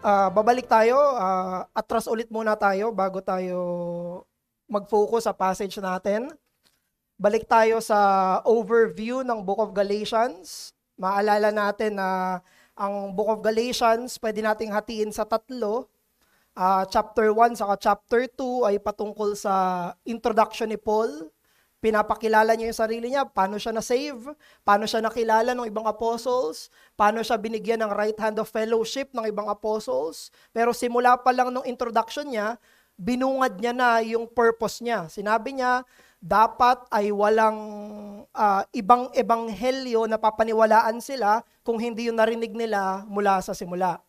Babalik tayo, atras ulit muna tayo bago tayo mag-focus sa passage natin. Balik tayo sa overview ng Book of Galatians. Maalala natin na ang Book of Galatians pwede nating hatiin sa tatlo. Chapter 1 saka chapter 2 ay patungkol sa introduction ni Paul. Pinapakilala niya yung sarili niya, paano siya na-save, paano siya nakilala ng ibang apostles, paano siya binigyan ng right hand of fellowship ng ibang apostles. Pero simula pa lang nung introduction niya, binungad niya na yung purpose niya. Sinabi niya, dapat ay walang ibang ebanghelyo na papaniwalaan sila kung hindi yung narinig nila mula sa simula.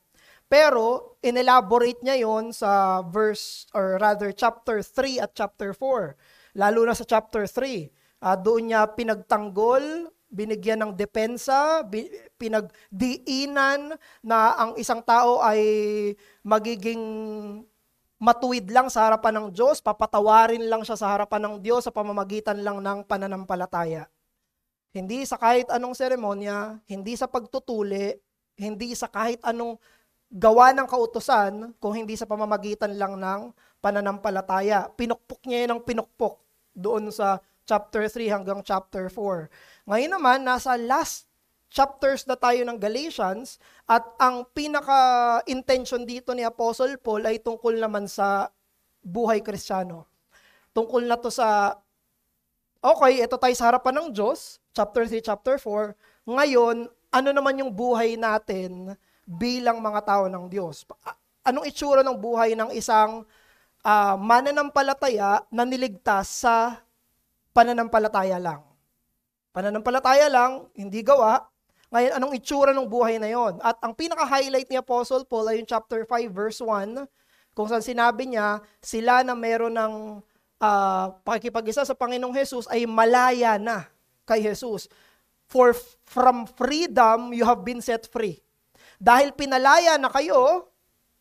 Pero, inelaborate niya yon sa chapter 3 at chapter 4. Lalo na sa chapter 3. Doon niya pinagtanggol, binigyan ng depensa, pinagdiinan na ang isang tao ay magiging matuwid lang sa harapan ng Diyos, papatawarin lang siya sa harapan ng Diyos sa pamamagitan lang ng pananampalataya. Hindi sa kahit anong seremonya, hindi sa pagtutuli, hindi sa kahit anong gawa ng kautusan, kung hindi sa pamamagitan lang ng pananampalataya. Pinukpok niya yun ng pinukpok doon sa chapter 3 hanggang chapter 4. Ngayon naman, nasa last chapters na tayo ng Galatians at ang pinaka-intention dito ni Apostle Paul ay tungkol naman sa buhay Kristiyano. Tungkol na to sa, okay, ito tayo sa harapan ng Diyos, chapter 3, chapter 4. Ngayon, ano naman yung buhay natin bilang mga tao ng Diyos? Anong itsura ng buhay ng isang mananampalataya na niligtas sa pananampalataya lang? Pananampalataya lang, hindi gawa. Ngayon, anong itsura ng buhay na yon? At ang pinaka-highlight ni Apostle Paul ay yung chapter 5 verse 1, kung saan sinabi niya, sila na meron ng pakikipag-isa sa Panginoong Jesus ay malaya na kay Jesus. For from freedom, you have been set free. Dahil pinalaya na kayo,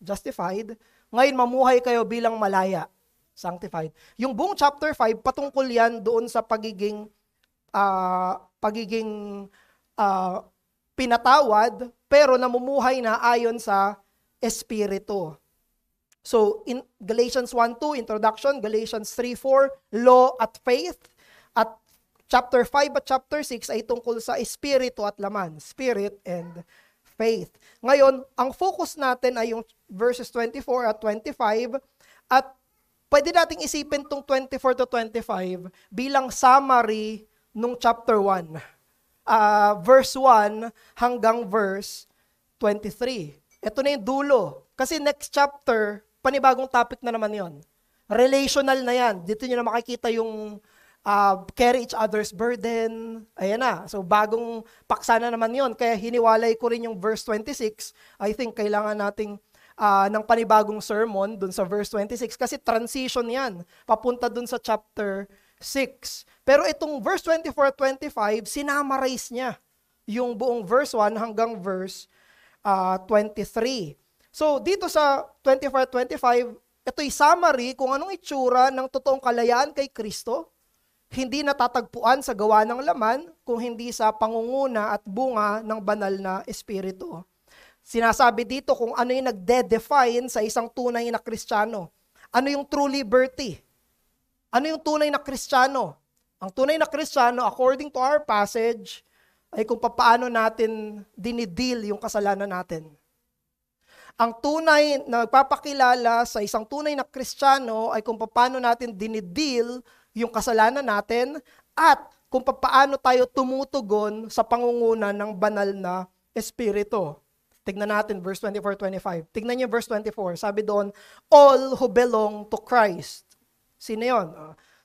justified, ngayon mamuhay kayo bilang malaya, sanctified. Yung buong chapter 5, patungkol yan doon sa pagiging pinatawad, pero namumuhay na ayon sa Espiritu. So, in Galatians 1:2, introduction, Galatians 3:4, law at faith, at chapter 5 at chapter 6 ay tungkol sa Espiritu at laman, spirit and faith. Ngayon, ang focus natin ay yung verses 24 at 25 at pwede nating isipin tong 24 to 25 bilang summary nung chapter 1. Verse 1 hanggang verse 23. Ito na yung dulo. Kasi next chapter, panibagong topic na naman yon. Relational na yan. Dito nyo na makikita yung carry each other's burden. Ayan na. So, bagong paksa na naman yon. Kaya hiniwalay ko rin yung verse 26. I think kailangan nating ng panibagong sermon dun sa verse 26 kasi transition yan. Papunta dun sa chapter 6. Pero itong verse 24 at 25, sinamarize niya yung buong verse 1 hanggang verse 23. So, dito sa 24 at 25, ito'y summary kung anong itsura ng totoong kalayaan kay Kristo. Hindi natatagpuan sa gawa ng laman, kung hindi sa pangunguna at bunga ng banal na Espiritu. Sinasabi dito kung ano yung nagde-define sa isang tunay na Kristiyano. Ano yung true liberty? Ano yung tunay na Kristiyano? Ang tunay na Kristiyano, according to our passage, ay kung paano natin dinidil yung kasalanan natin. Ang tunay na nagpapakilala sa isang tunay na Kristiyano ay kung paano natin dinidil yung kasalanan natin at kung paano tayo tumutugon sa pangunguna ng banal na Espiritu. Tignan natin verse 24-25. Tignan niyo verse 24. Sabi doon, all who belong to Christ. Sino yun?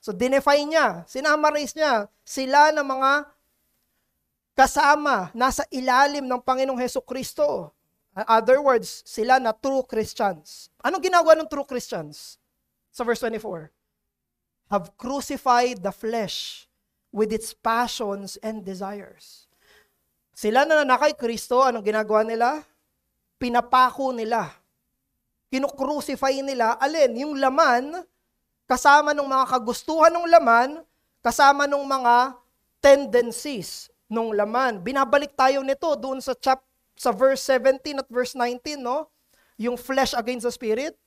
So, dinefine niya, sinamarize niya, sila na mga kasama, nasa ilalim ng Panginoong Hesukristo. In other words, sila na true Christians. Anong ginagawa ng true Christians? Sa verse 24. Have crucified the flesh with its passions and desires. Sila na kay Kristo, anong ginagawa nila? Pinapako nila. Kinukrucify nila. Alin? Yung laman, kasama ng mga kagustuhan ng laman, kasama ng mga tendencies ng laman. Binabalik tayo nito doon sa verse 17 at verse 19, no? yung flesh against the spirit.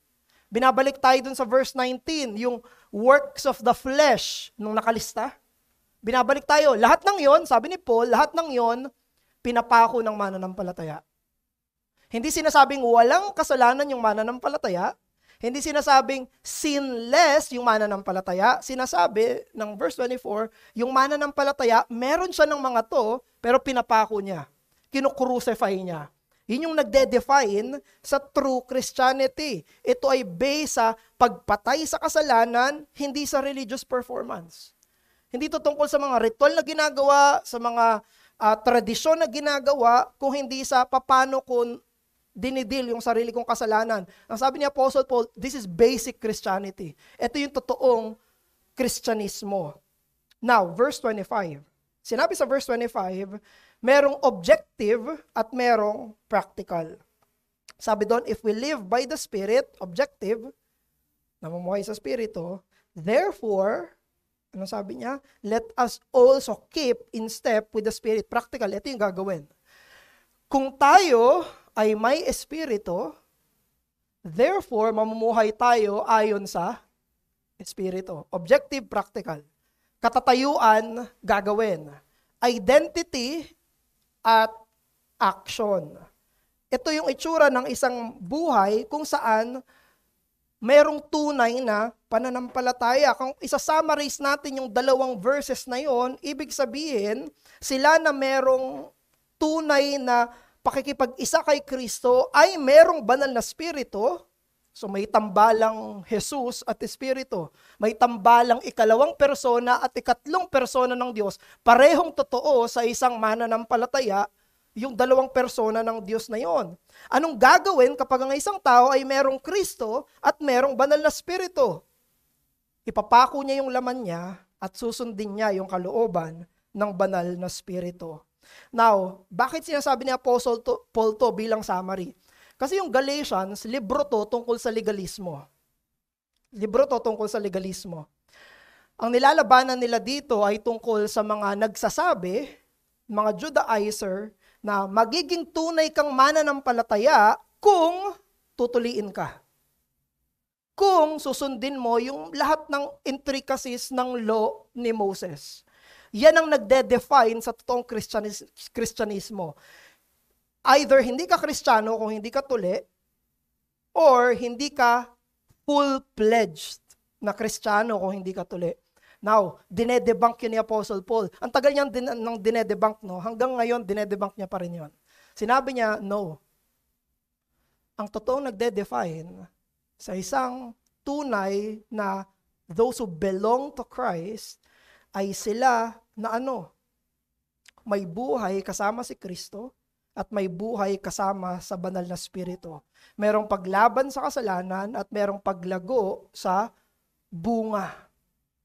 Binabalik tayo dun sa verse 19, yung works of the flesh nung nakalista. Binabalik tayo. Lahat ng yon, sabi ni Paul, lahat ng yon, pinapako ng mananampalataya. Hindi sinasabing walang kasalanan yung mananampalataya. Hindi sinasabing sinless yung mananampalataya. Sinasabi ng verse 24, yung mananampalataya, meron siya ng mga to, pero pinapako niya. Kinukrucify niya. Yun yung nagde-define sa true Christianity. Ito ay based sa pagpatay sa kasalanan, hindi sa religious performance. Hindi to tungkol sa mga ritual na ginagawa, sa mga tradisyon na ginagawa, kung hindi sa papano kung dinidil yung sarili kong kasalanan. Ang sabi ni Apostle Paul, this is basic Christianity. Ito yung totoong Kristyanismo. Now, verse 25. Sinabi sa verse 25, merong objective at merong practical. Sabi doon, if we live by the Spirit, objective, namumuhay sa Spirito, therefore, ano sabi niya? Let us also keep in step with the Spirit. Practical, ito yung gagawin. Kung tayo ay may Espiritu, therefore, mamumuhay tayo ayon sa Espiritu. Objective, practical. Katatayuan, gagawin. Identity at action. Ito yung itsura ng isang buhay kung saan merong tunay na pananampalataya. Kung isa-summarize natin yung dalawang verses na yon, ibig sabihin, sila na merong tunay na pakikipag-isa kay Kristo ay merong banal na spirito. So may tambalang Jesus at Espiritu. May tambalang ikalawang persona at ikatlong persona ng Diyos. Parehong totoo sa isang mananampalataya, yung dalawang persona ng Diyos na yon. Anong gagawin kapag ang isang tao ay merong Kristo at merong banal na Espiritu? Ipapako niya yung laman niya at susundin niya yung kalooban ng banal na Espiritu. Now, bakit sinasabi ni Apostle Paul to bilang summary? Kasi yung Galatians, libro to tungkol sa legalismo. Libro to tungkol sa legalismo. Ang nilalabanan nila dito ay tungkol sa mga nagsasabi, mga Judaizer, na magiging tunay kang mananampalataya kung tutuliin ka. Kung susundin mo yung lahat ng intricacies ng law ni Moses. Yan ang nagde-define sa totoong Kristyanismo. Either hindi ka Kristiyano kung hindi ka tuli, or hindi ka full-pledged na Kristiyano kung hindi ka tuli. Now, dinedebunk yun ni Apostle Paul. Ang tagal niyang dinedebunk, no? Hanggang ngayon, dinedebunk niya pa rin yun. Sinabi niya, no. Ang totoong nagde-define sa isang tunay na those who belong to Christ ay sila na may buhay kasama si Kristo at may buhay kasama sa banal na Espiritu. Merong paglaban sa kasalanan at merong paglago sa bunga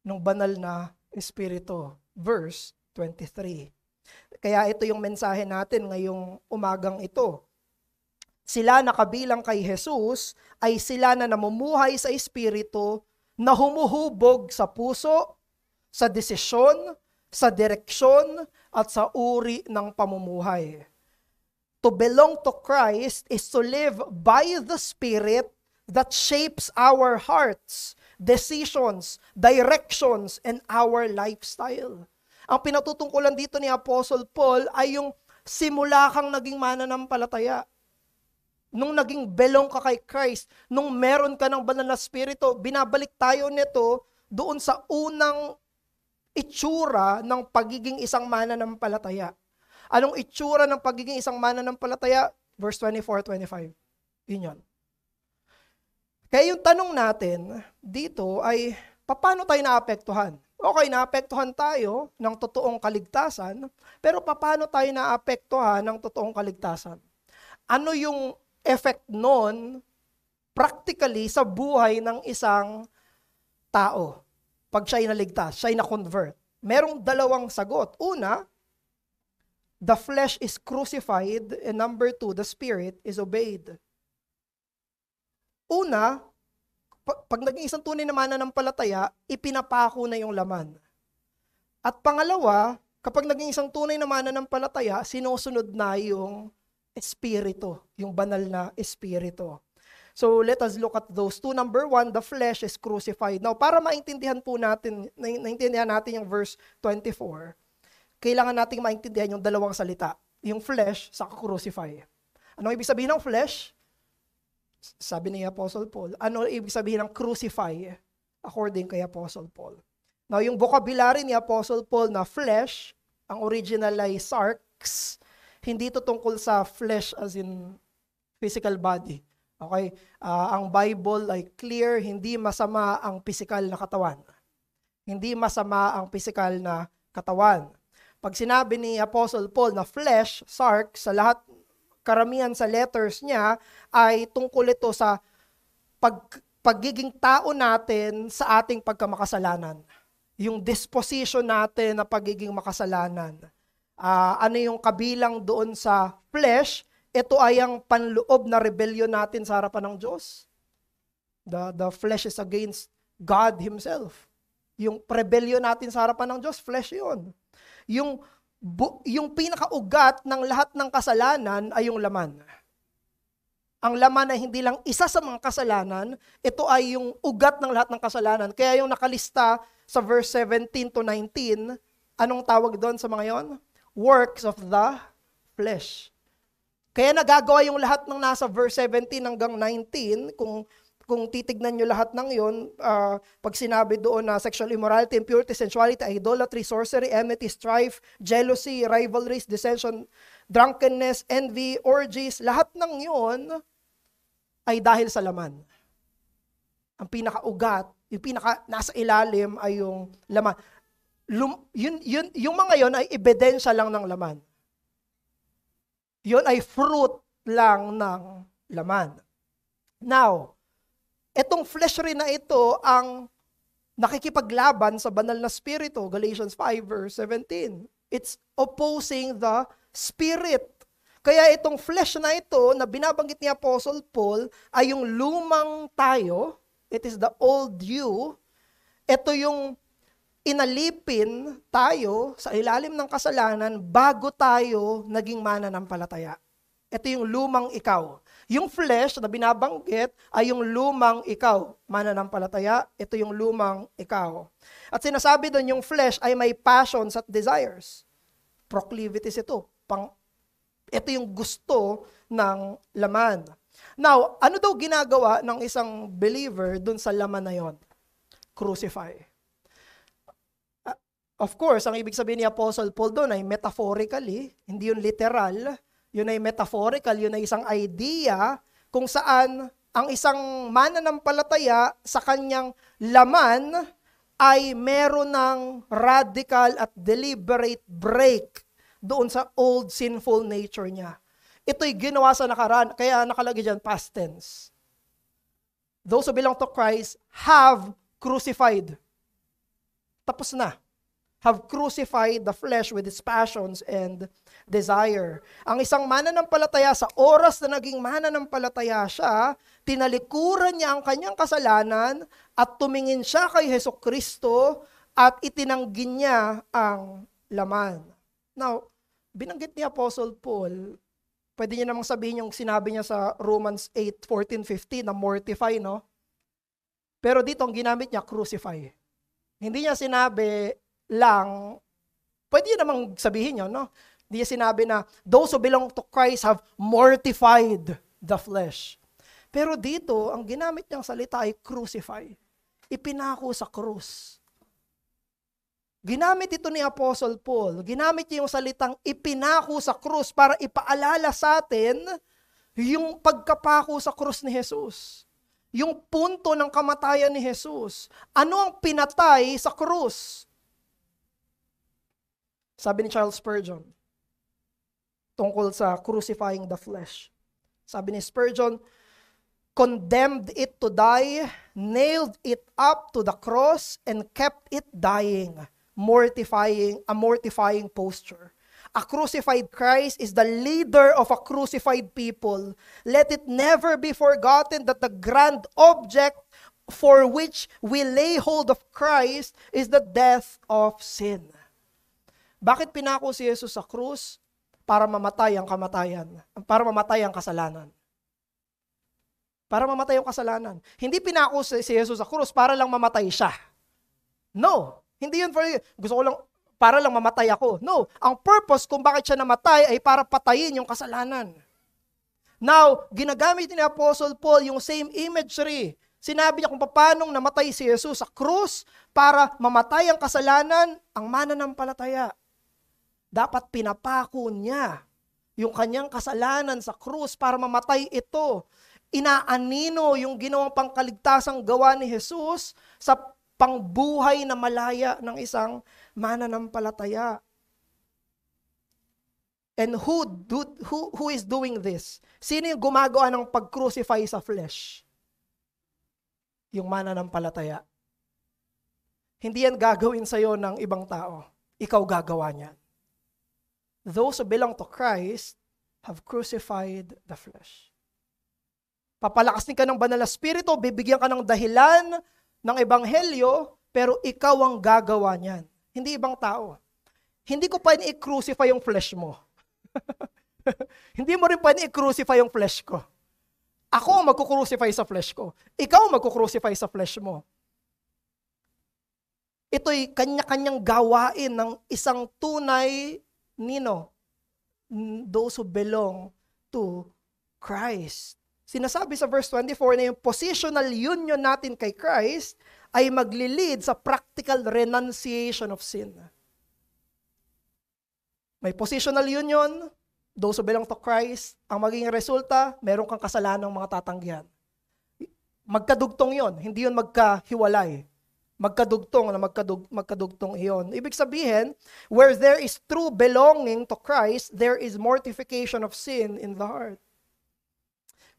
ng banal na Espiritu. Verse 23. Kaya ito yung mensahe natin ngayong umagang ito. Sila na kabilang kay Jesus ay sila na namumuhay sa Espiritu na humuhubog sa puso, sa desisyon, sa direksyon, at sa uri ng pamumuhay. To belong to Christ is to live by the Spirit that shapes our hearts, decisions, directions, and our lifestyle. Ang pinatutungkulan dito ni Apostle Paul ay yung simula kang naging mananampalataya. Nung naging belong ka kay Christ, nung meron ka ng banal na Espiritu, binabalik tayo nito doon sa unang itsura ng pagiging isang mananampalataya. Anong itsura ng pagiging isang mananampalataya? Verse 24-25. Yun. Kaya yung tanong natin dito ay, paano tayo naapektuhan? Okay, naapektuhan tayo ng totoong kaligtasan, pero paano tayo naapektuhan ng totoong kaligtasan? Ano yung effect nun practically sa buhay ng isang tao? Pag siya'y naligtas, siya'y na-convert. Merong dalawang sagot. Una, the flesh is crucified, and number two, the spirit is obeyed. Una, pag naging isang tunay na mananampalataya, ipinapako na yung laman. At pangalawa, kapag naging isang tunay na mananampalataya, sinusunod na yung espiritu, yung banal na espiritu. So let us look at those two. Number one, the flesh is crucified. Now, para maintindihan po natin, naintindihan natin yung verse 24, kailangan nating maintindihan yung dalawang salita. Yung flesh sa crucify. Ano ibig sabihin ng flesh? Sabi ni Apostle Paul. Ano ibig sabihin ng crucify? According kay Apostle Paul. Now, yung vocabulary ni Apostle Paul na flesh, ang original ay sarx, hindi ito tungkol sa flesh as in physical body. Okay? Ang Bible ay clear, hindi masama ang physical na katawan. Hindi masama ang physical na katawan. Pag sinabi ni Apostle Paul na flesh, sarx, sa lahat, karamihan sa letters niya, ay tungkol ito sa pagiging tao natin sa ating pagkamakasalanan. Yung disposition natin na pagiging makasalanan. Ano yung kabilang doon sa flesh? Ito ay ang panloob na rebellion natin sa harapan ng Diyos. The flesh is against God Himself. Yung rebellion natin sa harapan ng Diyos, flesh yun. Yung pinakaugat ng lahat ng kasalanan ay yung laman. Ang laman ay hindi lang isa sa mga kasalanan, ito ay yung ugat ng lahat ng kasalanan. Kaya yung nakalista sa verse 17 to 19, anong tawag doon sa mga yon? Works of the flesh. Kaya nagagawa yung lahat ng nasa verse 17 hanggang 19, kung titignan nyo lahat ng yun, pag sinabi doon na sexual immorality, impurity, sensuality, idolatry, sorcery, enmity, strife, jealousy, rivalries, dissension, drunkenness, envy, orgies, lahat ng yun ay dahil sa laman. Ang pinakaugat, yung pinaka nasa ilalim ay yung laman. Yung mga yun ay ebidensya lang ng laman. Yun ay fruit lang ng laman. Now, etong flesh rin na ito ang nakikipaglaban sa banal na spirito, Galatians 5 verse 17. It's opposing the spirit. Kaya itong flesh na ito na binabanggit ni Apostle Paul ay yung lumang tayo. It is the old you. Ito yung inalipin tayo sa ilalim ng kasalanan bago tayo naging mananampalataya. Ito yung lumang ikaw. Yung flesh na binabanggit ay yung lumang ikaw. Mananampalataya, ito yung lumang ikaw. At sinasabi doon yung flesh ay may passions at desires. Proclivities ito. Ito yung gusto ng laman. Now, ano daw ginagawa ng isang believer doon sa laman na yon? Crucify. Of course, ang ibig sabihin ni Apostle Paul doon ay metaphorically, hindi yun literal. Yun ay metaphorical, yun ay isang idea kung saan ang isang mananampalataya sa kanyang laman ay meron ng radical at deliberate break doon sa old sinful nature niya. Ito'y ginawa sa nakaraan, kaya nakalagay dyan past tense. Those who belong to Christ have crucified. Tapos na. Have crucified the flesh with its passions and desire. Ang isang mananampalataya sa oras na naging mananampalataya siya, tinalikuran niya ang kanyang kasalanan at tumingin siya kay Hesukristo at itinanggi niya ang laman. Now, binanggit ni Apostle Paul, pwede niya namang sabihin yung sinabi niya sa Romans 8:14-15 na mortify, no? Pero dito ang ginamit niya, crucify. Hindi niya sinabi lang, pwede namang sabihin yun, no? Hindi niya sinabi na, those who belong to Christ have mortified the flesh. Pero dito, ang ginamit niyang salita ay crucify. Ipinako sa krus. Ginamit ito ni Apostle Paul. Ginamit niya yung salitang ipinako sa krus para ipaalala sa atin yung pagkapako sa krus ni Jesus. Yung punto ng kamatayan ni Jesus. Ano ang pinatay sa krus? Sabi ni Charles Spurgeon, tungkol sa crucifying the flesh. Sabi ni Spurgeon, condemned it to die, nailed it up to the cross, and kept it dying, a mortifying posture. A crucified Christ is the leader of a crucified people. Let it never be forgotten that the grand object for which we lay hold of Christ is the death of sin. Bakit pinako si Jesus sa krus? Para mamatay ang kamatayan. Para mamatay ang kasalanan. para mamatay yung kasalanan. Hindi pinako si Jesus sa krus para lang mamatay siya. No, hindi yun gusto ko lang, para lang mamatay ako. No, ang purpose kung bakit siya namatay ay para patayin yung kasalanan. Now, ginagamit ni Apostle Paul yung same imagery. Sinabi niya kung paano namatay si Jesus sa krus para mamatay ang kasalanan, ang mananampalataya. Dapat pinapako niya yung kanyang kasalanan sa krus para mamatay ito. Inaanino yung ginawang pangkaligtasang gawa ni Jesus sa pangbuhay na malaya ng isang mananampalataya. And who is doing this? Sino yung gumagawa ng pag-crucify sa flesh? Yung mananampalataya. Hindi yan gagawin sa'yo ng ibang tao. Ikaw gagawa niyan. Those who belong to Christ have crucified the flesh. Papalakasin ka ng banal na spirito, bibigyan ka ng dahilan ng ebanghelyo, pero ikaw ang gagawa niyan. Hindi ibang tao. Hindi ko pwede i-crucify yung flesh mo. Hindi mo rin pwede i-crucify yung flesh ko. Ako ang magkukrucify sa flesh ko. Ikaw ang magkukrucify sa flesh mo. Ito'y kanya-kanyang gawain ng isang tunay those who belong to Christ. Sinasabi sa verse 24 na yung positional union natin kay Christ ay maglilid sa practical renunciation of sin. May positional union, those who belong to Christ, ang magiging resulta, meron kang kasalanang mga tatanggihan. Magkadugtong yon, hindi yun magkahiwalay. Magkadugtong iyon. Ibig sabihin, where there is true belonging to Christ, there is mortification of sin in the heart.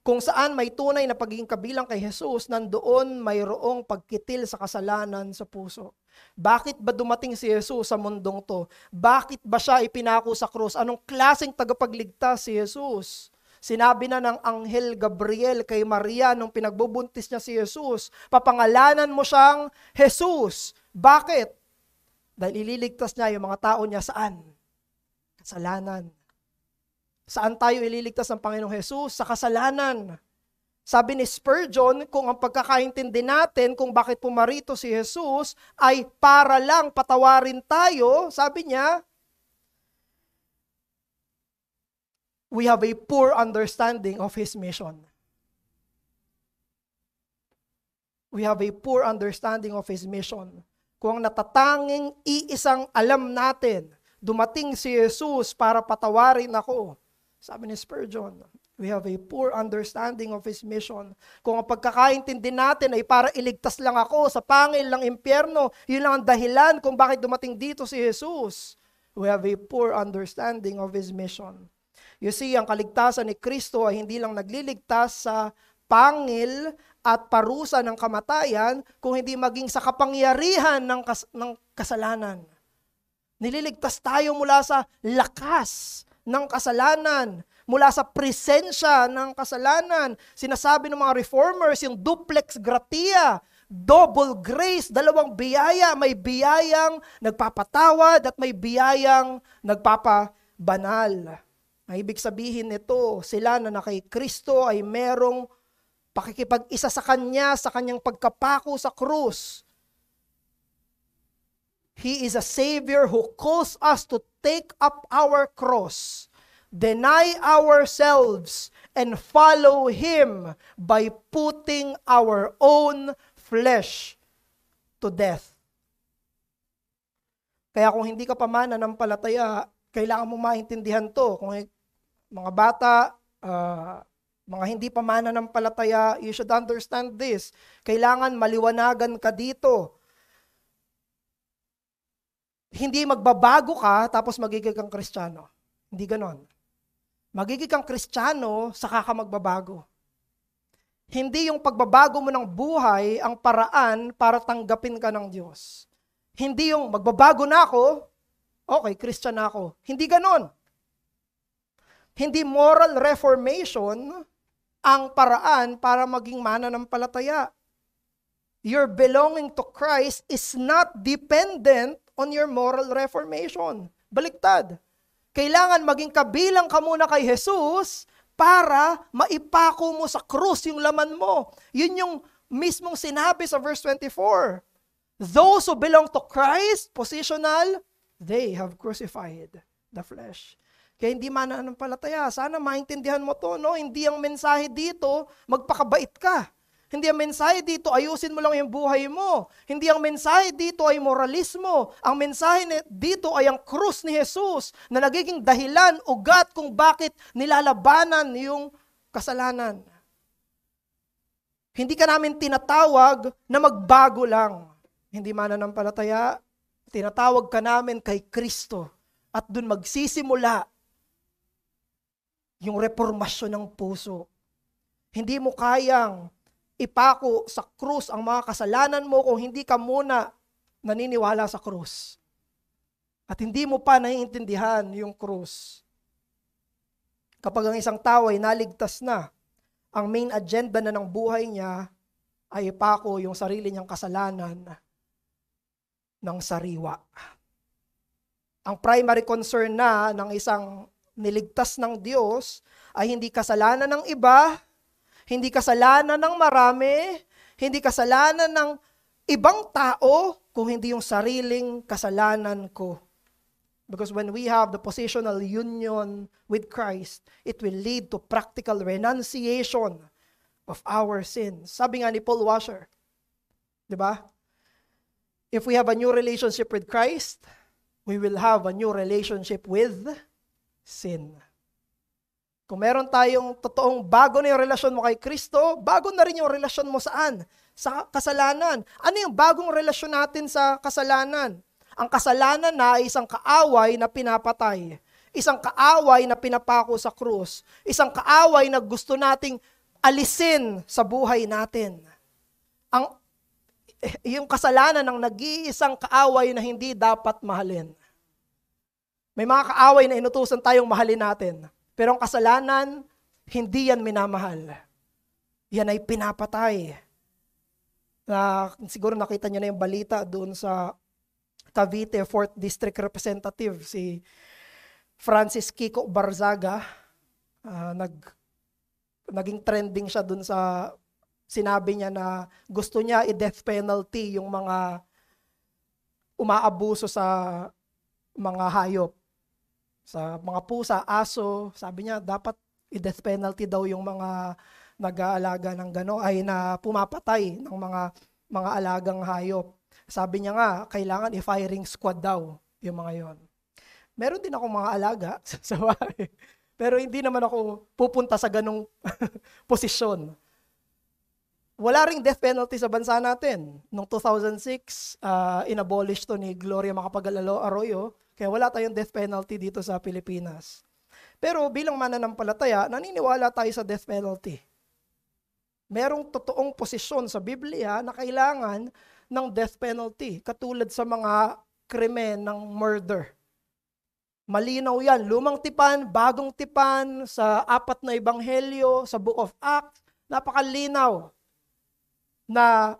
Kung saan may tunay na pagiging kabilang kay Jesus, nandoon mayroong pagkitil sa kasalanan sa puso. Bakit ba dumating si Jesus sa mundong to? Bakit ba siya ipinako sa krus? Anong klaseng tagapagligtas si Jesus? Sinabi na ng Anghel Gabriel kay Maria nung pinagbubuntis niya si Jesus, papangalanan mo siyang Jesus. Bakit? Dahil ililigtas niya yung mga tao niya saan? Kasalanan. Saan tayo ililigtas ng Panginoong Jesus? Sa kasalanan. Sabi ni Spurgeon, kung ang pagkakaintindi natin kung bakit pumarito si Jesus ay para lang patawarin tayo, sabi niya, we have a poor understanding of His mission. We have a poor understanding of His mission. Kung ang natatanging iisang alam natin, dumating si Jesus para patawarin ako. Sabi ni Spurgeon, we have a poor understanding of His mission. Kung ang pagkakaintindi natin ay para iligtas lang ako sa pangil ng impyerno, yun lang ang dahilan kung bakit dumating dito si Jesus. We have a poor understanding of His mission. You see, ang kaligtasan ni Kristo ay hindi lang nagliligtas sa pangil at parusa ng kamatayan, kung hindi maging sa kapangyarihan ng kasalanan. Nililigtas tayo mula sa lakas ng kasalanan, mula sa presensya ng kasalanan. Sinasabi ng mga reformers, yung duplex gratia, double grace, dalawang biyaya. May biyayang nagpapatawad at may biyayang nagpapabanal. Ang ibig sabihin nito, sila na kay Kristo ay merong pakikipag-isa sa Kanya, sa Kanyang pagkapako sa krus. He is a Savior who calls us to take up our cross, deny ourselves, and follow Him by putting our own flesh to death. Kaya kung hindi ka pa mananampalataya, kailangan mo maintindihan to. Kung mga bata, mga hindi pa mananampalataya, you should understand this. Kailangan maliwanagan ka dito. Hindi magbabago ka tapos magiging kang Kristiyano. Hindi ganon. Magiging kang Kristiyano saka ka magbabago. Hindi yung pagbabago mo ng buhay ang paraan para tanggapin ka ng Diyos. Hindi yung magbabago na ako, okay, Christian na ako. Hindi ganon. Hindi moral reformation ang paraan para maging mananampalataya. Your belonging to Christ is not dependent on your moral reformation. Baliktad. Kailangan maging kabilang ka muna kay Jesus para maipako mo sa krus yung laman mo. Yun yung mismong sinabi sa verse 24. Those who belong to Christ, positional, they have crucified the flesh. Kaya hindi mananampalataya. Sana maintindihan mo to, no? Hindi ang mensahe dito, magpakabait ka. Hindi ang mensahe dito, ayusin mo lang yung buhay mo. Hindi ang mensahe dito ay moralismo. Ang mensahe dito ay ang krus ni Jesus na nagiging dahilan, ugat kung bakit nilalabanan yung kasalanan. Hindi ka namin tinatawag na magbago lang. Hindi mananampalataya, tinatawag ka namin kay Kristo. At dun magsisimula yung reformasyon ng puso. Hindi mo kayang ipako sa krus ang mga kasalanan mo kung hindi ka muna naniniwala sa krus. At hindi mo pa naiintindihan yung krus. Kapag ang isang tao ay naligtas na, ang main agenda na ng buhay niya ay ipako yung sarili niyang kasalanan ng sariwa. Ang primary concern na ng isang niligtas ng Diyos ay hindi kasalanan ng iba, hindi kasalanan ng marami, hindi kasalanan ng ibang tao, kung hindi yung sariling kasalanan ko. Because when we have the positional union with Christ, it will lead to practical renunciation of our sins. Sabi nga ni Paul Washer, di ba? If we have a new relationship with Christ, we will have a new relationship with sin. Kung meron tayong totoong bago na yung relasyon mo kay Kristo, bago na rin yung relasyon mo saan? Sa kasalanan. Ano yung bagong relasyon natin sa kasalanan? Ang kasalanan na ay isang kaaway na pinapatay. Isang kaaway na pinapako sa krus. Isang kaaway na gusto nating alisin sa buhay natin. Yung kasalanan ng nag-iisang kaaway na hindi dapat mahalin. May mga kaaway na inutusan tayong mahalin natin. Pero ang kasalanan, hindi yan minamahal. Yan ay pinapatay. Siguro nakita nyo na yung balita doon sa Cavite 4th District Representative, si Francis Kiko Barzaga. Naging trending siya doon sa sinabi niya na gusto niya i-death penalty yung mga umaabuso sa mga hayop. Sa mga pusa, aso, sabi niya dapat i-death penalty daw yung mga nag-aalaga ng gano ay na pumapatay ng mga alagang hayop. Sabi niya nga, kailangan i-firing squad daw yung mga yon. Meron din ako mga alaga sa bahay. Pero hindi naman ako pupunta sa ganong posisyon. Wala ring death penalty sa bansa natin. Noong 2006, inabolish to ni Gloria Macapagal-Arroyo. Kaya wala tayong death penalty dito sa Pilipinas. Pero bilang mananampalataya, naniniwala tayo sa death penalty. Merong totoong posisyon sa Biblia na kailangan ng death penalty, katulad sa mga krimen ng murder. Malinaw yan, lumang tipan, bagong tipan, sa 4 na ebanghelyo, sa Book of Acts, napakalinaw na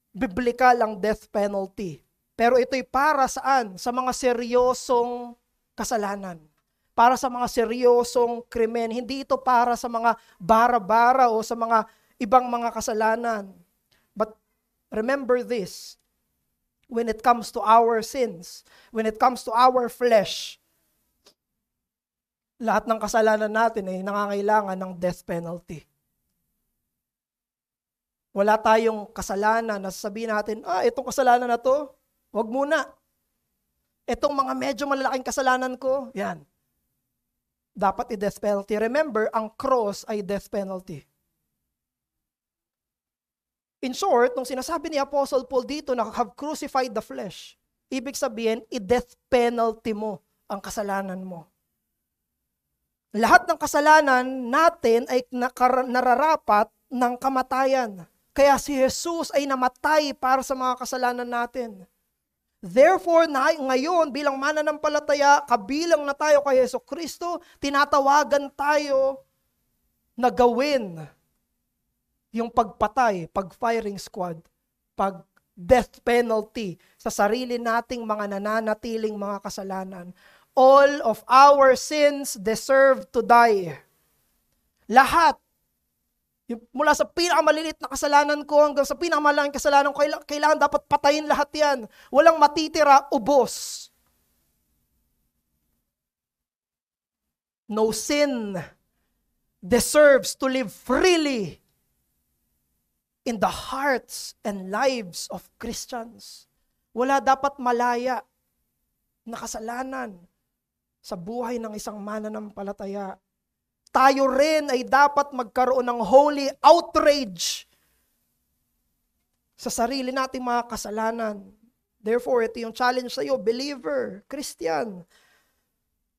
biblical ang death penalty. Pero ito'y para saan? Sa mga seryosong kasalanan. Para sa mga seryosong krimen. Hindi ito para sa mga bara-bara o sa mga ibang mga kasalanan. But remember this, when it comes to our sins, when it comes to our flesh, lahat ng kasalanan natin ay nangangailangan ng death penalty. Wala tayong kasalanan na sasabihin natin, itong kasalanan na to, wag muna. Itong mga medyo malalaking kasalanan ko, yan. Dapat i-death penalty. Remember, ang cross ay death penalty. In short, nung sinasabi ni Apostle Paul dito na have crucified the flesh, ibig sabihin, i-death penalty mo ang kasalanan mo. Lahat ng kasalanan natin ay nararapat ng kamatayan. Kaya si Jesus ay namatay para sa mga kasalanan natin. Therefore, ngayon bilang mananampalataya, kabilang na tayo kay Jesucristo, tinatawagan tayo na gawin yung pagpatay, pag-firing squad, pag-death penalty sa sarili nating mga nananatiling mga kasalanan All of our sins deserve to die. Lahat. Mula sa pinakamaliit na kasalanan ko hanggang sa pinakamalaking kasalanan ko, kailangan dapat patayin lahat yan. Walang matitira, ubos. No sin deserves to live freely in the hearts and lives of Christians. Wala dapat malaya na kasalanan sa buhay ng isang mananampalataya. Tayo rin ay dapat magkaroon ng holy outrage sa sarili nating mga kasalanan. Therefore, ito yung challenge sa iyo, believer, Christian.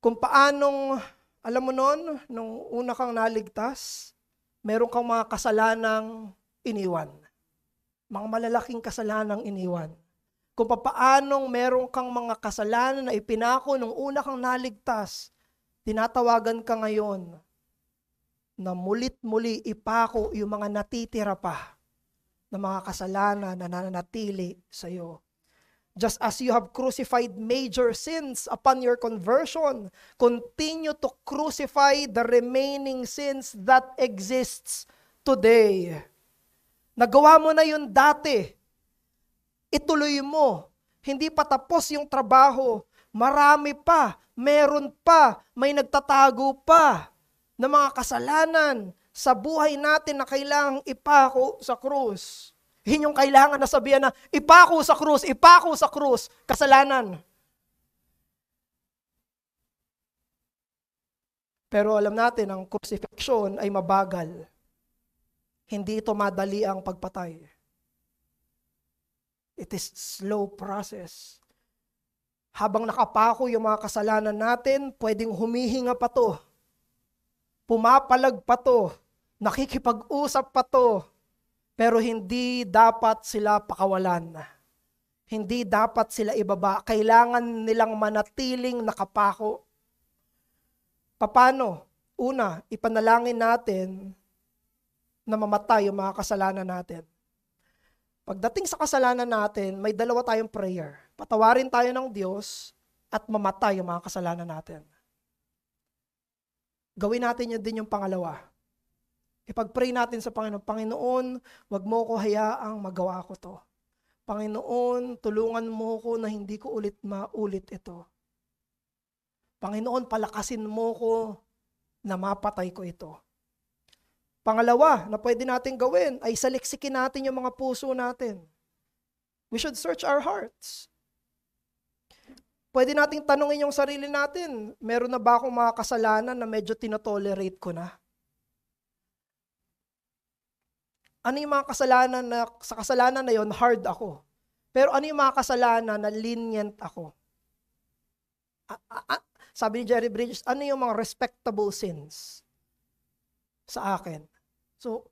Kung paanong, alam mo nun, nung una kang naligtas, meron kang mga kasalanang iniwan. Mga malalaking kasalanang iniwan. Kung paanong meron kang mga kasalanan na ipinako nung una kang naligtas, tinatawagan ka ngayon na mulit-muli ipako yung mga natitira pa na mga kasalanan na nananatili sa iyo. Just as you have crucified major sins upon your conversion, continue to crucify the remaining sins that exists today. Nagawa mo na yun dati. Ituloy mo. Hindi pa tapos yung trabaho. Marami pa, meron pa, may nagtatago pa na mga kasalanan sa buhay natin na kailangang ipako sa krus. Yun yung kailangan na sabihan na ipako sa krus, kasalanan. Pero alam natin, ang crucifixion ay mabagal. Hindi ito madali ang pagpatay. It is slow process. Habang nakapako yung mga kasalanan natin, pwedeng humihinga pa to. Pumapalag pa to, nakikipag-usap pa to, pero hindi dapat sila pakawalan. Hindi dapat sila ibaba. Kailangan nilang manatiling nakapako. Paano? Una, ipanalangin natin na mamatay yung mga kasalanan natin. Pagdating sa kasalanan natin, may dalawa tayong prayer. Patawarin tayo ng Diyos at mamatay yung mga kasalanan natin. Gawin natin yun din yung pangalawa. Ipag-pray natin sa Panginoon, Panginoon, wag mo ko hayaang magawa ko to. Panginoon, tulungan mo ko na hindi ko ulit maulit ito. Panginoon, palakasin mo ko na mapatay ko ito. Pangalawa na pwede natin gawin ay saliksikin natin yung mga puso natin. We should search our hearts. Pwede nating tanungin yung sarili natin, meron na ba akong mga kasalanan na medyo tinotolerate ko na? Ano yung mga kasalanan na, sa kasalanan na yon hard ako. Pero ano yung mga kasalanan na lenient ako? Sabi ni Jerry Bridges, ano yung mga respectable sins sa akin? So,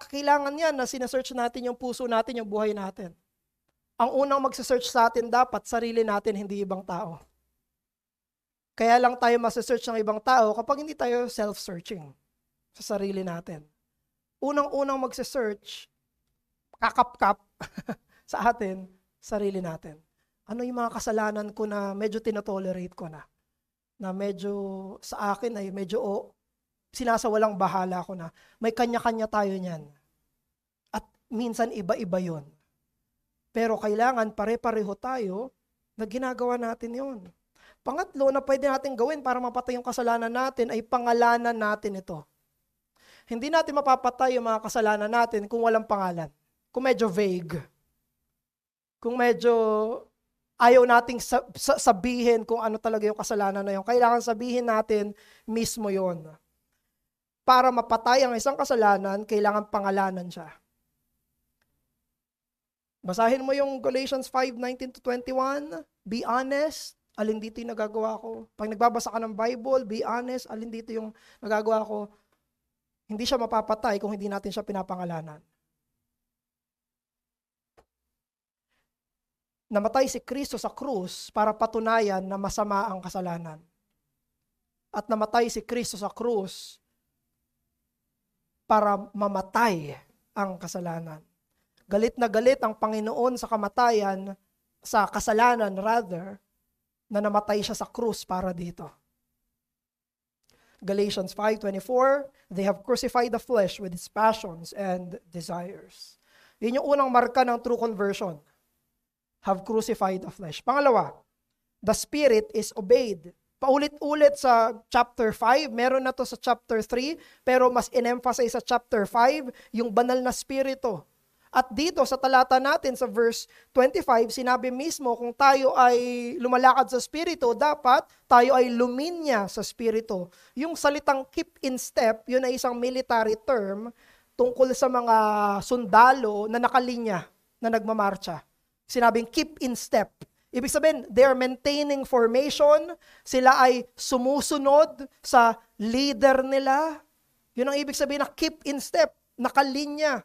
kailangan yan na sinesearch natin yung puso natin, yung buhay natin. Ang unang magsesearch sa atin dapat, sarili natin, hindi ibang tao. Kaya lang tayo masesearch ng ibang tao kapag hindi tayo self-searching sa sarili natin. Unang-unang magsesearch, kakap-kap sa atin, sarili natin. Ano yung mga kasalanan ko na medyo tinotolerate ko na? Na medyo sa akin ay medyo sinasawalang bahala ko na. May kanya-kanya tayo niyan. At minsan iba-iba yon. Pero kailangan pare-pareho tayo na ginagawa natin yon. Pangatlo na pwede natin gawin para mapatay yung kasalanan natin ay pangalanan natin ito. Hindi natin mapapatay yung mga kasalanan natin kung walang pangalan. Kung medyo vague. Kung medyo ayaw nating sabihin kung ano talaga yung kasalanan na yun. Kailangan sabihin natin mismo yon. Para mapatay ang isang kasalanan, kailangan pangalanan siya. Basahin mo yung Galatians 5:19-21. Be honest. Alin dito yung nagagawa ko? Pag nagbabasa ka ng Bible, be honest. Alin dito yung nagagawa ko? Hindi siya mapapatay kung hindi natin siya pinapangalanan. Namatay si Kristo sa krus para patunayan na masama ang kasalanan. At namatay si Kristo sa krus para mamatay ang kasalanan. Galit na galit ang Panginoon sa kamatayan, sa kasalanan rather, na namatay siya sa krus para dito. Galatians 5:24, they have crucified the flesh with its passions and desires. Yun yung unang marka ng true conversion. Have crucified the flesh. Pangalawa, the spirit is obeyed. Paulit-ulit sa chapter 5, meron na to sa chapter 3, pero mas in-emphasize sa chapter 5, yung banal na spirito. At dito sa talata natin sa verse 25, sinabi mismo kung tayo ay lumalakad sa spirito, dapat tayo ay luminya sa spirito. Yung salitang keep in step, yun ay isang military term tungkol sa mga sundalo na nakalinya, na nagmamarcha. Sinabing keep in step. Ibig sabihin, they are maintaining formation, sila ay sumusunod sa leader nila. Yun ang ibig sabihin na keep in step, nakalinya.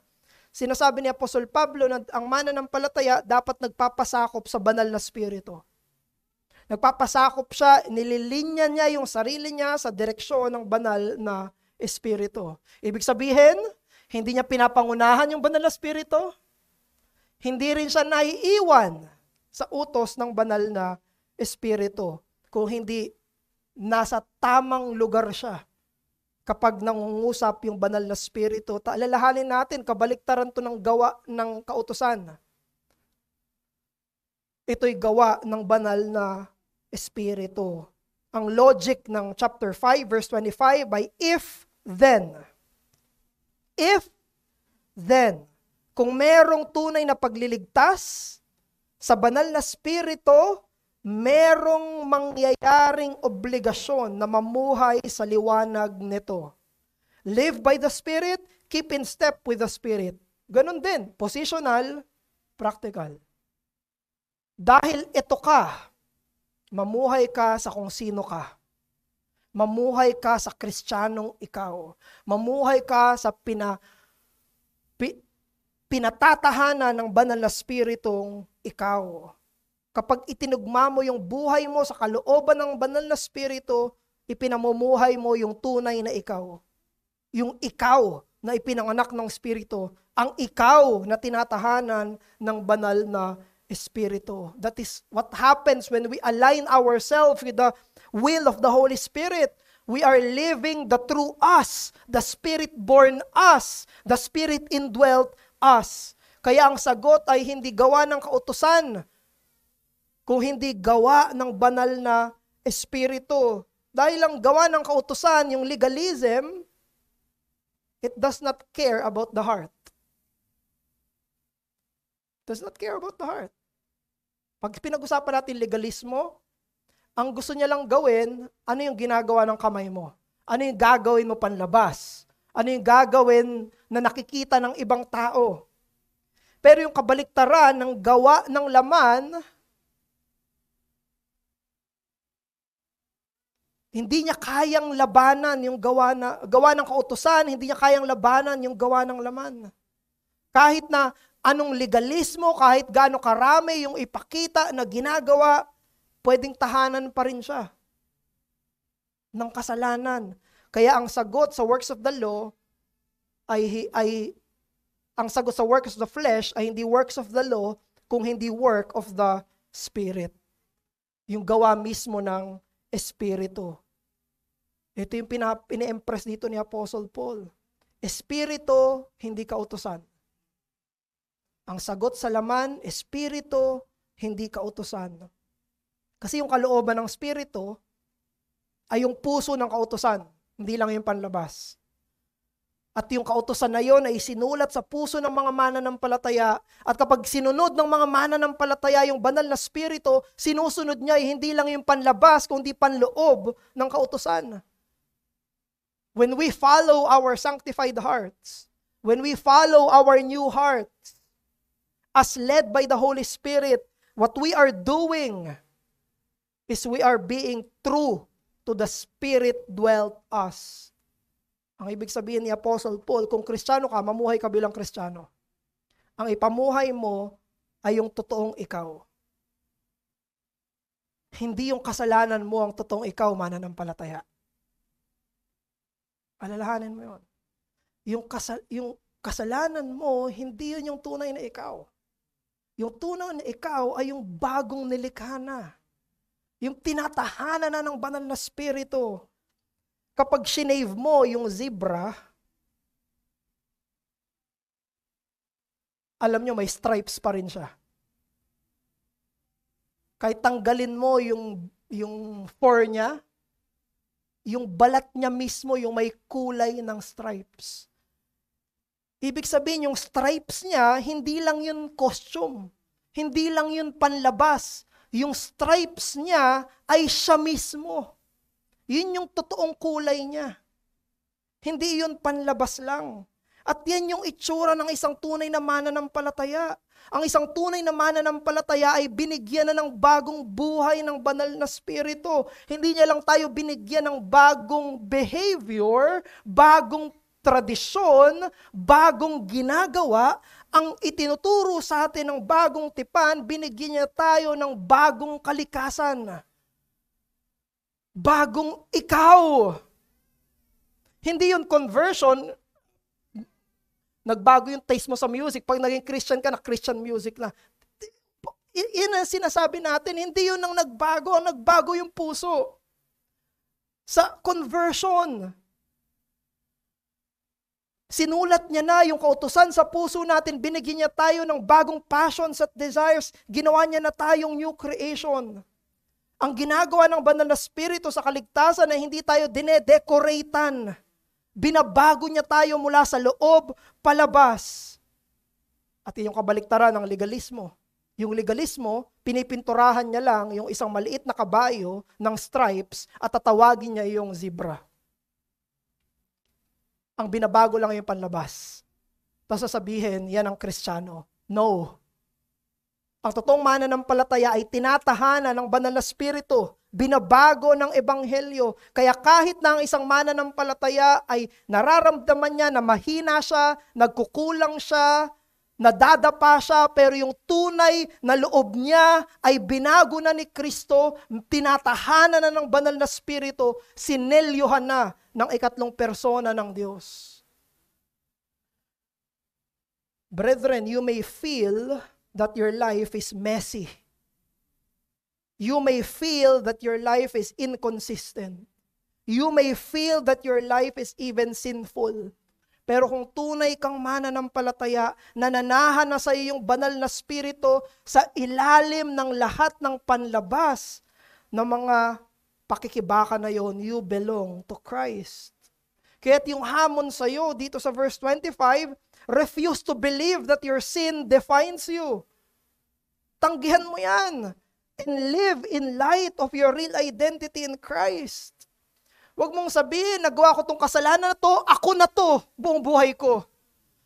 Sinasabi ni Apostol Pablo na ang mananampalataya dapat nagpapasakop sa banal na spirito. Nagpapasakop siya, nililinya niya yung sarili niya sa direksyon ng banal na espiritu. Ibig sabihin, hindi niya pinapangunahan yung banal na espiritu. Hindi rin siya naiiwan sa utos ng banal na espiritu. Kung hindi, nasa tamang lugar siya. Kapag nangungusap yung banal na spirito, alalahanin natin, kabaliktaran to ng gawa ng kautusan. Ito'y gawa ng banal na espiritu. Ang logic ng chapter 5, verse 25, by if, then. If, then. Kung merong tunay na pagliligtas sa banal na spirito, merong mangyayaring obligasyon na mamuhay sa liwanag nito. Live by the Spirit, keep in step with the Spirit. Ganon din, positional, practical. Dahil ito ka, mamuhay ka sa kung sino ka. Mamuhay ka sa Kristiyanong ikaw. Mamuhay ka sa pinatatahanan ng banal na spiritong ikaw. Kapag itinugma mo yung buhay mo sa kalooban ng banal na spirito, ipinamumuhay mo yung tunay na ikaw. Yung ikaw na ipinanganak ng spirito, ang ikaw na tinatahanan ng banal na espiritu. That is what happens when we align ourselves with the will of the Holy Spirit. We are living the true us, the Spirit-born us, the Spirit-indwelt us. Kaya ang sagot ay hindi gawa ng kautusan, kung hindi gawa ng banal na espiritu. Dahil ang gawa ng kautusan, yung legalism, it does not care about the heart. It does not care about the heart. Pag pinag-usapan natin legalismo, ang gusto niya lang gawin, ano yung ginagawa ng kamay mo? Ano yung gagawin mo panlabas? Ano yung gagawin na nakikita ng ibang tao? Pero yung kabaliktaran ng gawa ng laman, hindi niya kayang labanan yung gawa ng kautusan, hindi niya kayang labanan yung gawa ng laman. Kahit na anong legalismo, kahit gaano karami yung ipakita na ginagawa, pwedeng tahanan pa rin siya ng kasalanan. Kaya ang sagot sa works of the law ang sagot sa works of the flesh ay hindi works of the law, kung hindi work of the Spirit. Yung gawa mismo ng Espiritu. Ito yung pina-impress dito ni Apostle Paul. Espiritu, hindi kautusan. Ang sagot sa laman, Espiritu, hindi kautusan. Kasi yung kalooban ng Espiritu ay yung puso ng kautusan, hindi lang yung panlabas. At yung kautusan na yon ay sinulat sa puso ng mga mananampalataya. At kapag sinunod ng mga mananampalataya yung banal na spirito, sinusunod niya ay hindi lang yung panlabas, kundi panloob ng kautusan. When we follow our sanctified hearts, when we follow our new hearts, as led by the Holy Spirit, what we are doing is we are being true to the Spirit dwelt us. Ang ibig sabihin ni Apostle Paul, kung Kristiyano ka, mamuhay ka bilang Kristiyano. Ang ipamuhay mo ay yung totoong ikaw. Hindi yung kasalanan mo ang totoong ikaw, mananampalataya. Alalahanin mo yun. Yung kasalanan mo, hindi yun yung tunay na ikaw. Yung tunay na ikaw ay yung bagong nilikha na. Yung tinatahanan na ng banal na spirito. Kapag shinave mo yung zebra, alam nyo, may stripes pa rin siya. Kahit tanggalin mo yung fur niya, yung balat niya mismo, yung may kulay ng stripes. Ibig sabihin, yung stripes niya, hindi lang yun costume. Hindi lang yun panlabas. Yung stripes niya ay siya mismo. Yun yung totoong kulay niya. Hindi yun panlabas lang. At yan yung itsura ng isang tunay na mananampalataya. Ang isang tunay na mananampalataya ay binigyan na ng bagong buhay ng banal na spirito. Hindi niya lang tayo binigyan ng bagong behavior, bagong tradisyon, bagong ginagawa. Ang itinuturo sa atin ng bagong tipan, binigyan niya tayo ng bagong kalikasan. Bagong ikaw. Hindi yun conversion. Nagbago yung taste mo sa music. Pag naging Christian ka, na Christian music na. Yun ang sinasabi natin. Hindi yun ang nagbago. Ang nagbago yung puso. Sa conversion. Sinulat niya na yung kautusan sa puso natin. Binigyan niya tayo ng bagong passions at desires. Ginawa niya na tayong new creation. Ang ginagawa ng banal na spirito sa kaligtasan na hindi tayo dinedecoratan. Binabago niya tayo mula sa loob, palabas. At yung kabaliktaran ng legalismo. Yung legalismo, pinipinturahan niya lang yung isang maliit na kabayo ng stripes at tatawagin niya yung zebra. Ang binabago lang yung panlabas. Tapos sasabihin, yan ang Kristiyano. No. Ang totoong mananampalataya ay tinatahanan ng banal na spirito. Binabago ng ebanghelyo. Kaya kahit na ang isang mananampalataya ay nararamdaman niya na mahina siya, nagkukulang siya, nadadapa siya, pero yung tunay na loob niya ay binago na ni Kristo, tinatahanan na ng banal na spirito, sinelyohan na ng ikatlong persona ng Diyos. Brethren, you may feel that your life is messy. You may feel that your life is inconsistent. You may feel that your life is even sinful. Pero kung tunay kang mananampalataya, nananahan na sa iyong banal na spirito sa ilalim ng lahat ng panlabas ng mga pakikibaka na yon, you belong to Christ. Kaya't yung hamon sa iyo dito sa verse 25, refuse to believe that your sin defines you. Tanggihan mo yan. And live in light of your real identity in Christ. Huwag mong sabihin, nagawa ko tong kasalanan na to, ako na to, buong buhay ko.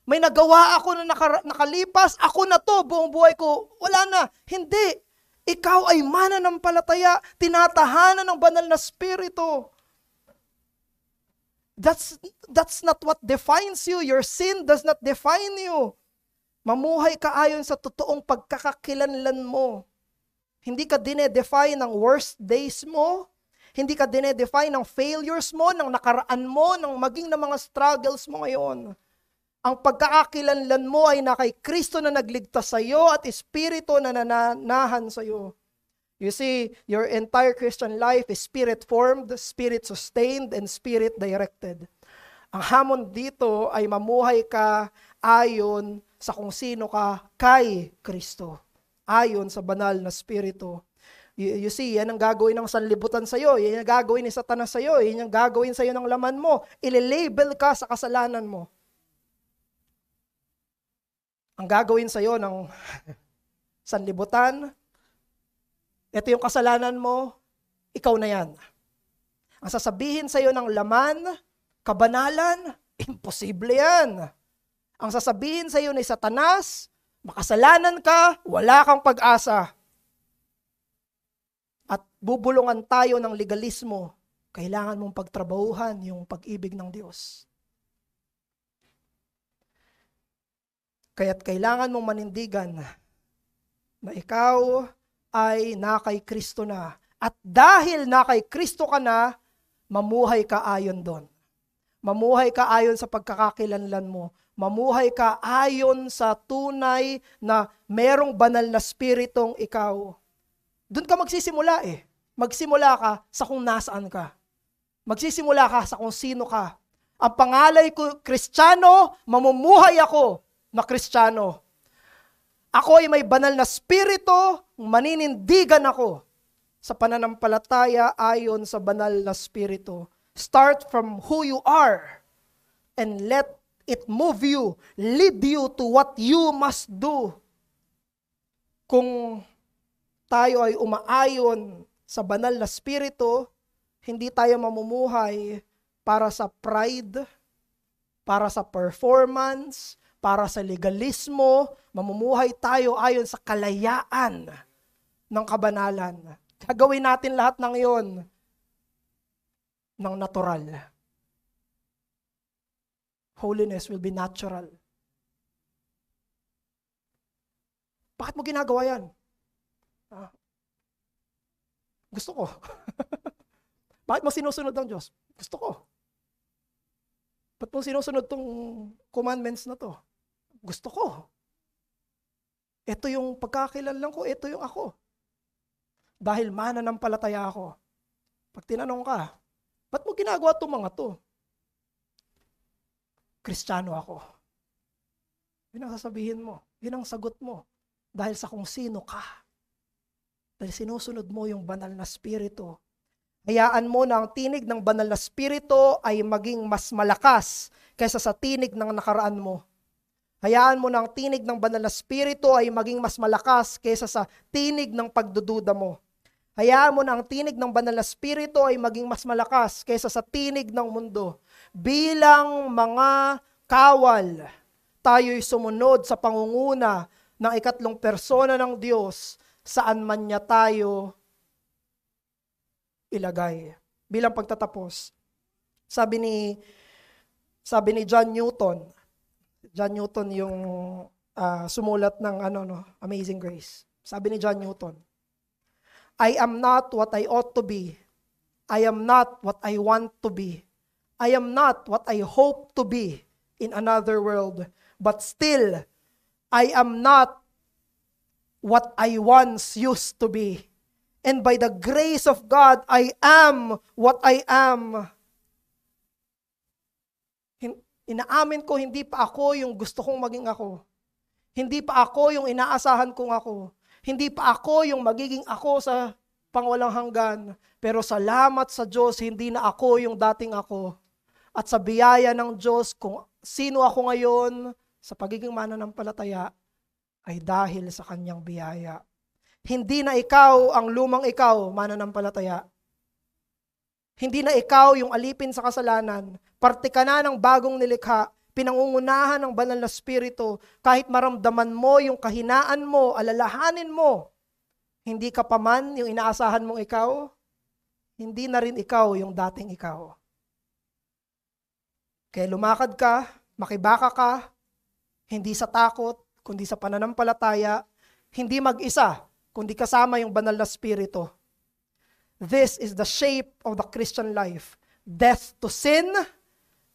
May nagawa ako na nakalipas, ako na to, buong buhay ko. Wala na. Hindi. Ikaw ay mananampalataya, tinatahanan ng banal na spirito. That's not what defines you. Your sin does not define you. Mamuhay ka ayon sa totoong pagkakakilanlan mo. Hindi ka dinedefine ng worst days mo. Hindi ka dinedefine ng failures mo, ng nakaraan mo, ng maging ng mga struggles mo ngayon. Ang pagkakakilanlan mo ay na kay Kristo na nagligtas sa iyo at Espiritu na nananahan sa iyo. You see, your entire Christian life is spirit-formed, spirit-sustained, and spirit-directed. Ang hamon dito ay mamuhay ka ayon sa kung sino ka kay Kristo. Ayon sa banal na spirito. You see, yan ang gagawin ng sanlibutan sa'yo. Yan ang gagawin ni Satanas sa'yo. Yan ang gagawin sa'yo ng laman mo. Ililabel ka sa kasalanan mo. Ang gagawin sa'yo ng sanlibutan, ito yung kasalanan mo, ikaw na yan. Ang sasabihin sa'yo ng laman, kabanalan, imposible yan. Ang sasabihin sa'yo ni Satanas, makasalanan ka, wala kang pag-asa. At bubulungan tayo ng legalismo, kailangan mong pagtrabahuhan yung pag-ibig ng Diyos. Kaya't kailangan mong manindigan na ikaw ay nakay Kristo na. At dahil nakay Kristo ka na, mamuhay ka ayon doon. Mamuhay ka ayon sa pagkakakilanlan mo. Mamuhay ka ayon sa tunay na merong banal na spiritong ikaw. Doon ka magsisimula eh. Magsimula ka sa kung nasaan ka. Magsisimula ka sa kung sino ka. Ang pangalay ko, Kristiyano, mamumuhay ako na Kristiyano. Ako ay may banal na spirito, maninindigan ako sa pananampalataya ayon sa banal na spirito. Start from who you are and let it move you, lead you to what you must do. Kung tayo ay umaayon sa banal na spirito, hindi tayo mamumuhay para sa pride, para sa performance, para sa legalismo. Mamumuhay tayo ayon sa kalayaan ng kabanalan. Gagawin natin lahat ng iyon ng natural. Holiness will be natural. Bakit mo ginagawa yan? Gusto ko. Bakit mo sinusunod ng Diyos? Gusto ko. Bakit mo sinusunod tong commandments na to? Gusto ko. Ito yung pagkakakilanlan ko, ito yung ako. Dahil mananampalataya ako. Pag tinanong ka, ba't mo ginagawa itong mga to? Kristiyano ako. Yun ang sasabihin mo. Yun ang sagot mo. Dahil sa kung sino ka. Dahil sinusunod mo yung banal na spirito. Hayaan mo na ang tinig ng banal na spirito ay maging mas malakas kaysa sa tinig ng nakaraan mo. Hayaan mo na ang tinig ng banal na spirito ay maging mas malakas kaysa sa tinig ng pagdududa mo. Hayaan mo na ang tinig ng banal na spirito ay maging mas malakas kaysa sa tinig ng mundo. Bilang mga kawal, tayo'y sumunod sa pangunguna ng ikatlong persona ng Diyos saan man niya tayo ilagay. Bilang pagtatapos, sabi ni John Newton yung sumulat ng Amazing Grace. Sabi ni John Newton, I am not what I ought to be. I am not what I want to be. I am not what I hope to be in another world. But still, I am not what I once used to be. And by the grace of God, I am what I am. Inaamin ko, hindi pa ako yung gusto kong maging ako. Hindi pa ako yung inaasahan kong ako. Hindi pa ako yung magiging ako sa pangwalang hanggan. Pero salamat sa Diyos, hindi na ako yung dating ako. At sa biyaya ng Diyos, kung sino ako ngayon sa pagiging mananampalataya, ay dahil sa kanyang biyaya. Hindi na ikaw ang lumang ikaw, mananampalataya. Hindi na ikaw yung alipin sa kasalanan. Parte ka na ng bagong nilikha, pinangungunahan ng banal na spirito, kahit maramdaman mo yung kahinaan mo, alalahanin mo, hindi ka pa man yung inaasahan mong ikaw, hindi na rin ikaw yung dating ikaw. Kaya lumakad ka, makibaka ka, hindi sa takot, kundi sa pananampalataya, hindi mag-isa, kundi kasama yung banal na spirito. This is the shape of the Christian life. Death to sin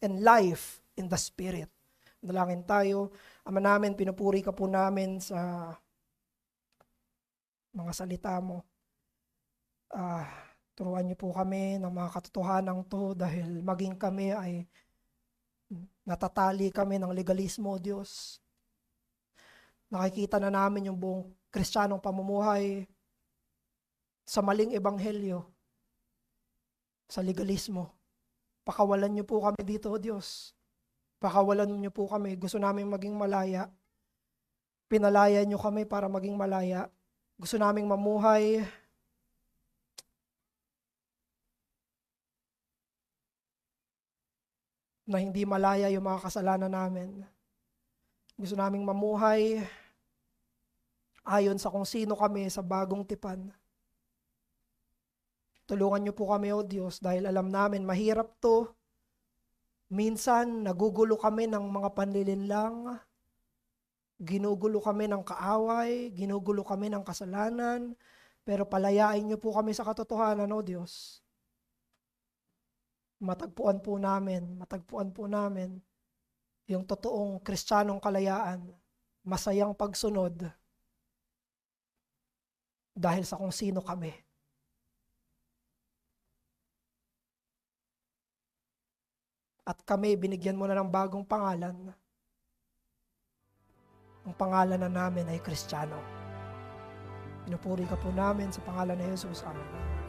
and life in the Spirit. Dalangin tayo. Ama namin, pinupuri ka po namin sa mga salita mo. Turuan niyo po kami ng mga katotohanan to dahil maging kami ay natatali kami ng legalismo, Diyos. Nakikita na namin yung buong Kristiyanong pamumuhay sa maling ebanghelyo, sa legalismo. Pakawalan niyo po kami dito, Diyos. Pakawalan niyo po kami. Gusto namin maging malaya. Pinalaya niyo kami para maging malaya. Gusto naming mamuhay na hindi malaya yung mga kasalanan namin. Gusto naming mamuhay ayon sa kung sino kami sa bagong tipan. Tulungan niyo po kami, O Diyos, dahil alam namin mahirap to. Minsan, nagugulo kami ng mga panlilinlang, ginugulo kami ng kaaway, ginugulo kami ng kasalanan, pero palayain niyo po kami sa katotohanan, O Diyos. Matagpuan po namin yung totoong Kristiyanong kalayaan, masayang pagsunod, dahil sa kung sino kami. At kami, binigyan mo na ng bagong pangalan. Ang pangalan na namin ay Kristiyano. Pinupuri ka po namin sa pangalan ni Jesus. Amen.